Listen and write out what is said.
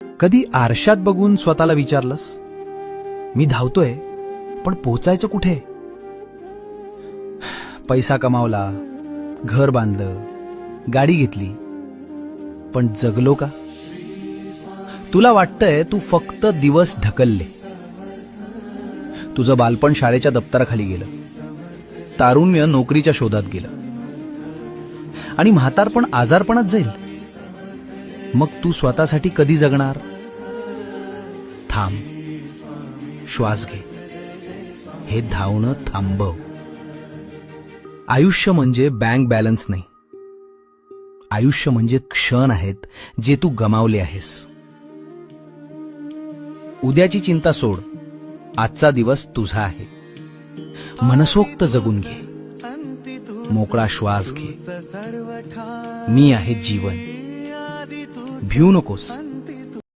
कधी आरशात बघून स्वतःला विचारलंस, मी धावतोय पण पोचायचं कुठे? पैसा कमावला, घर बांधलं, गाडी घेतली, पण जगलो का? तुला वाटतंय तू फक्त दिवस ढकलले. तुझं बालपण शाळेच्या दप्तराखाली गेलं, तारुण्य नोकरीच्या शोधात गेलं, आणि म्हातारपण आजारपणात जाईल. मग तू स्वतःसाठी कधी जगणार? थांब, श्वास घे, हे धावणं थांबव. आयुष्य म्हणजे बँक बॅलन्स नाही. आयुष्य म्हणजे क्षण आहेत जे तू गमावले आहेस. उद्याची चिंता सोड, आजचा दिवस तुझा आहे. मनसोक्त जगून घे, मोकळा श्वास घे. मी आहे जीवन. भिवू नकोस,